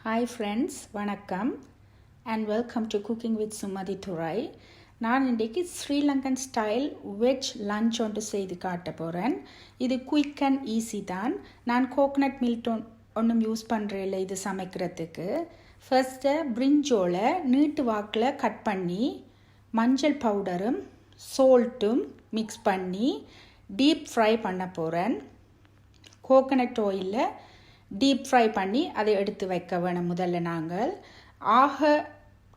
Hi friends, வணக்கம் and welcome to Cooking with Sumathy Thurai. நான் இன்றைக்கு Sri Lankan style veg lunch ஒன்று செய்து காட்ட போகிறேன். இது quick and easy தான். நான் coconut milk ஒன்றும் யூஸ் பண்ணுறேன் இது சமைக்கிறதுக்கு. ஃபர்ஸ்ட்டு பிரிஞ்சோலை நீட்டு வாக்கில் கட் பண்ணி மஞ்சள் பவுடரும் சால்ட்டும் மிக்ஸ் பண்ணி டீப் ஃப்ரை பண்ண போகிறேன். கோகனட் ஆயிலில் டீப் ஃப்ரை பண்ணி அதை எடுத்து வைக்க வேணும். முதல்ல நாங்கள் ஆக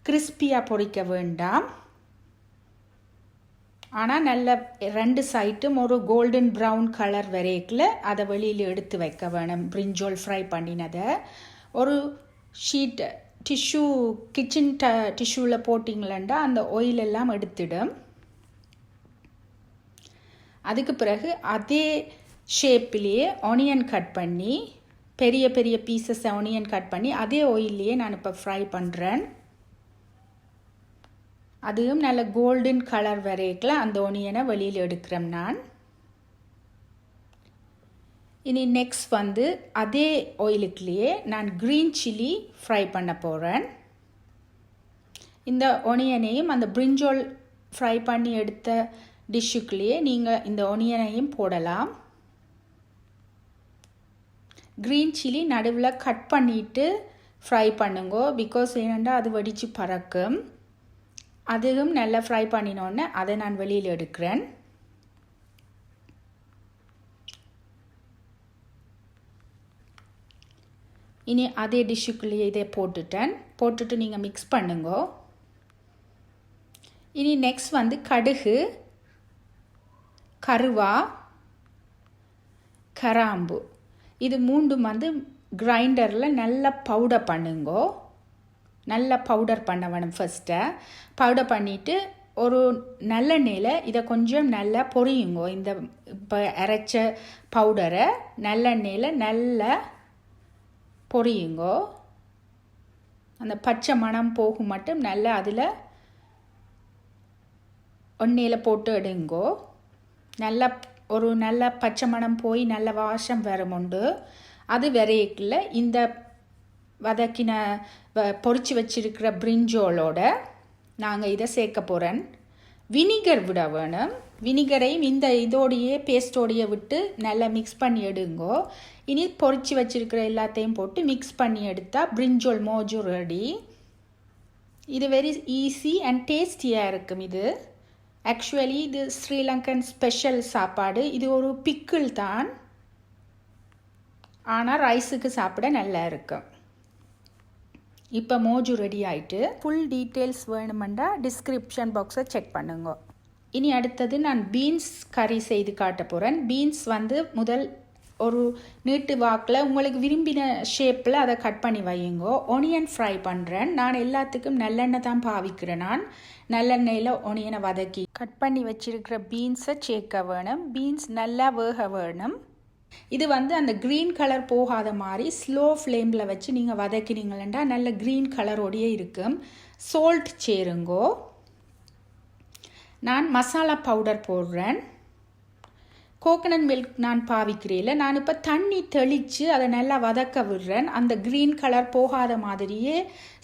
கிறிஸ்பியாக பொரிக்க வேண்டாம், ஆனால் நல்ல ரெண்டு சைட்டும் ஒரு கோல்டன் ப்ரௌன் கலர் வரைக்கில் அதை வெளியில் எடுத்து வைக்க வேணும். பிரிஞ்சோல் ஃப்ரை பண்ணினதை ஒரு ஷீட் டிஷ்யூ கிச்சன் டிஷ்யூவில் போட்டிங்களா அந்த ஆயில் எல்லாம் எடுத்துடும். அதுக்கு பிறகு அதே ஷேப்பிலேயே ஆனியன் கட் பண்ணி பெரிய பெரிய பீசஸ் ஆனியன் கட் பண்ணி அதே ஆயிலையே நான் இப்போ ஃப்ரை பண்ணுறேன். அதுவும் நல்ல கோல்டன் கலர் வரைக்கில் அந்த ஆனியனை வெளியில் எடுக்கிறேன் நான். இனி நெக்ஸ்ட் அதே ஆயிலுக்குள்ளேயே நான் க்ரீன் சில்லி ஃப்ரை பண்ண போகிறேன். இந்த ஆனியனையும் அந்த பிரிஞ்சோல் ஃப்ரை பண்ணி எடுத்த டிஷ்ஷுக்குள்ளேயே நீங்கள் இந்த ஆனியனையும் போடலாம். க்ரீன் சில்லி நடுவில் கட் பண்ணிவிட்டு ஃப்ரை பண்ணுங்க, பிகாஸ் ஏனென்றால் அது வடித்து பறக்கும். அதுவும் நல்லா ஃப்ரை பண்ணினோன்னே அதை நான் வெளியில் எடுக்கிறேன். இனி அதே டிஷ்ஷுக்குள்ளேயே இதை போட்டுட்டு நீங்கள் மிக்ஸ் பண்ணுங்க. இனி நெக்ஸ்ட் கடுகு, கருவா, கராம்பு இது மூண்டும் கிரைண்டரில் நல்லா பவுடர் பண்ணுங்கோ. நல்லா பவுடர் பண்ண வேணும். ஃபஸ்ட்டு பவுடர் பண்ணிவிட்டு ஒரு நல்லெண்ணெயில் இதை கொஞ்சம் நல்லா பொரியுங்கோ. இந்த இப்போ அரைச்ச பவுடரை நல்லெண்ணெயில் நல்லா பொரியுங்கோ. அந்த பச்சை மணம் போகும் மட்டும் நல்லா அதில் எண்ணெயில் போட்டு எடுங்கோ. நல்லா ஒரு நல்ல பச்சை மணம் போய் நல்ல வாசம் வருமுண்டு. அது வரைக்கில் இந்த வதக்கின பொரிச்சு வச்சிருக்கிற பிரிஞ்சோலோட நாங்கள் இதை சேர்க்க போகிறேன். வினிகர் விட வேணும். வினிகரையும் இந்த இதோடையே பேஸ்டோடையே விட்டு நல்லா மிக்ஸ் பண்ணி எடுங்கோ. இனி பொரிச்சு வச்சிருக்கிற எல்லாத்தையும் போட்டு மிக்ஸ் பண்ணி எடுத்தால் பிரிஞ்சோல் மோஜோ ரெடி. இது வெரி ஈஸி அண்ட் டேஸ்டியாக இருக்கும். இது ஆக்சுவலி இது ஸ்ரீலங்கன் ஸ்பெஷல் சாப்பாடு. இது ஒரு பிக்கிள் தான், ஆனால் ரைஸுக்கு சாப்பிட நல்லா இருக்கும். இப்போ மோஜு ரெடி ஆகிட்டு ஃபுல் டீட்டெயில்ஸ் வேணுமெண்டா டிஸ்கிரிப்ஷன் பாக்ஸை செக் பண்ணுங்க. இனி அடுத்தது நான் பீன்ஸ் கறி செய்து காட்ட போகிறேன். பீன்ஸ் முதல் ஒரு நீட்டு வாக்கில் உங்களுக்கு விரும்பின ஷேப்பில் அதை கட் பண்ணி வையுங்கோ. ஒனியன் ஃப்ரை பண்ணுறேன். நான் எல்லாத்துக்கும் நல்லெண்ணெய் தான் பாவிக்கிறேன். நான் நல்லெண்ணெயில் ஒனியனை வதக்கி கட் பண்ணி வச்சிருக்கிற பீன்ஸை சேர்க்க வேணும். பீன்ஸ் நல்லா வேக வேணும். இது அந்த க்ரீன் கலர் போகாத மாதிரி ஸ்லோ ஃப்ளேமில் வச்சு நீங்கள் வதக்கினீங்களா நல்ல க்ரீன் கலரோடையே இருக்கும். சால்ட் சேருங்கோ. நான் மசாலா பவுடர் போடுறேன். கோகனட் மில்க் நான் பாவிக்கிறேன். நான் இப்போ தண்ணி தெளித்து அதை நல்லா வதக்க விடுறேன். அந்த க்ரீன் கலர் போகாத மாதிரியே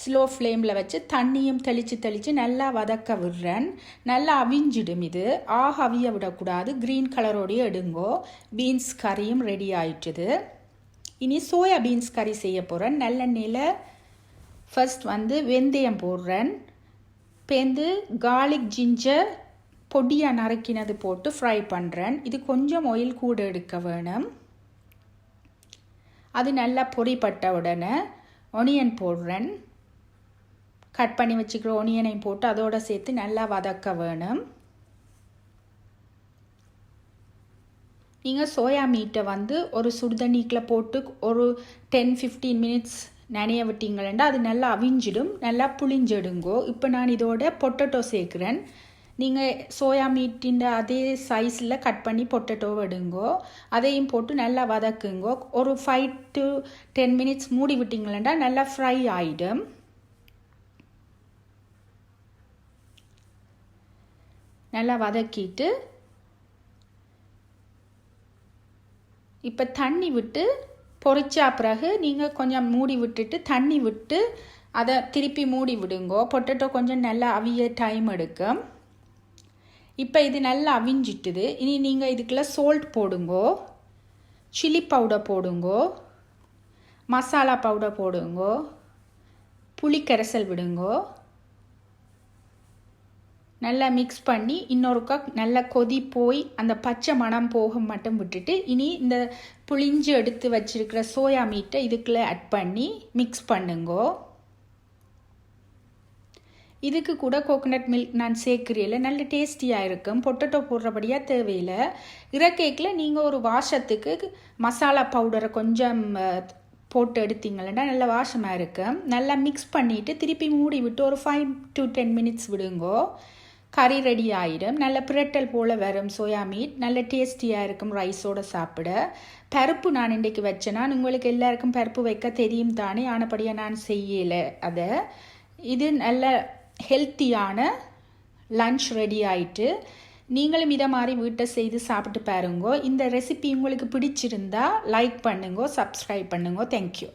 ஸ்லோ ஃப்ளேமில் வச்சு தண்ணியும் தெளித்து நல்லா வதக்க விடுறேன். நல்லா அவிஞ்சிடும். இது அவிய விடக்கூடாது. க்ரீன் கலரோடையே எடுங்கோ. பீன்ஸ் கறியும் ரெடி ஆயிட்டுது. இனி சோயா பீன்ஸ் கறி செய்ய போகிறேன். நல்லெண்ணெயில் ஃபர்ஸ்ட் வெந்தயம் போடுறேன். பேந்து கார்லிக் ஜிஞ்சர் பொடியாக நறுக்கினது போட்டு ஃப்ரை பண்ணுறேன். இது கொஞ்சம் ஆயில் கூட எடுக்க வேணும். அது நல்லா பொரிப்பட்ட உடனே ஒனியன் போடுறேன். கட் பண்ணி வச்சுக்கிற ஒனியனையும் போட்டு அதோடு சேர்த்து நல்லா வதக்க வேணும். நீங்கள் சோயா மீட்டை ஒரு சுடுதண்ணிக்கில் போட்டு ஒரு 10-15 மினிட்ஸ் நனைய விட்டீங்களா அது நல்லா அவிஞ்சிடும். நல்லா புளிஞ்செடுங்கோ. இப்போ நான் இதோட பொட்டேட்டோ சேர்க்குறேன். நீங்கள் சோயா மீட்டின் அதே சைஸில் கட் பண்ணி பொட்டேட்டோ எடுங்கோ. அதையும் போட்டு நல்லா வதக்குங்கோ. ஒரு 5 to 10 மினிட்ஸ் மூடி விட்டிங்களா நல்லா ஃப்ரை ஆகிடும். நல்லா வதக்கிட்டு இப்போ தண்ணி விட்டு பொரிச்சா பிறகு நீங்கள் கொஞ்சம் மூடி விட்டுட்டு தண்ணி விட்டு அதை திருப்பி மூடி விடுங்கோ. பொட்டேட்டோ கொஞ்சம் நல்லா அவிய டைம் எடுக்கும். இப்போ இது நல்லா அவிஞ்சிட்டுது. இனி நீங்கள் இதுக்குள்ள சால்ட் போடுங்கோ, சில்லி பவுடர் போடுங்கோ, மசாலா பவுடர் போடுங்கோ, புளி கரைசல் விடுங்கோ. நல்லா மிக்ஸ் பண்ணி இன்னொருக்கா நல்லா கொதி போய் அந்த பச்சை மணம் போக மட்டும் விட்டுட்டு இனி இந்த புளிஞ்சு எடுத்து வச்சிருக்கிற சோயா மீட்டை இதுக்குள்ளே ஆட் பண்ணி மிக்ஸ் பண்ணுங்கோ. இதுக்கு கூட கோகோனட் மில்க் நான் சேர்க்குறேன், நல்ல டேஸ்டியாக இருக்கும். பொட்டேட்டோ போடுறபடியாக தேவையில்லை. இறக்கேக்கில் நீங்கள் ஒரு வாசத்துக்கு மசாலா பவுடரை கொஞ்சம் போட்டு எடுத்தீங்கன்னா நல்ல வாசமாக இருக்கும். நல்லா மிக்ஸ் பண்ணிவிட்டு திருப்பி மூடி விட்டு ஒரு 5 to 10 மினிட்ஸ் விடுங்கோ. கறி ரெடி ஆகிடும். நல்ல பிரட்டல் போல் வரும் சோயா மீட். நல்ல டேஸ்டியாக இருக்கும் ரைஸோடு சாப்பிட. பருப்பு நான் இன்றைக்கு வச்சேன்னா உங்களுக்கு எல்லாருக்கும் பருப்பு வைக்க தெரியும் தானே, ஆனபடியாக நான் செய்யலை அதை. இது நல்ல ஹெல்த்தியான லன்ச் ரெடி ஆகிட்டு நீங்களும் இதை மாதிரி வீட்டை செய்து சாப்பிட்டு பாருங்கோ. இந்த ரெசிபி உங்களுக்கு பிடிச்சிருந்தா லைக் பண்ணுங்கோ, சப்ஸ்கிரைப் பண்ணுங்கோ. தேங்க்யூ.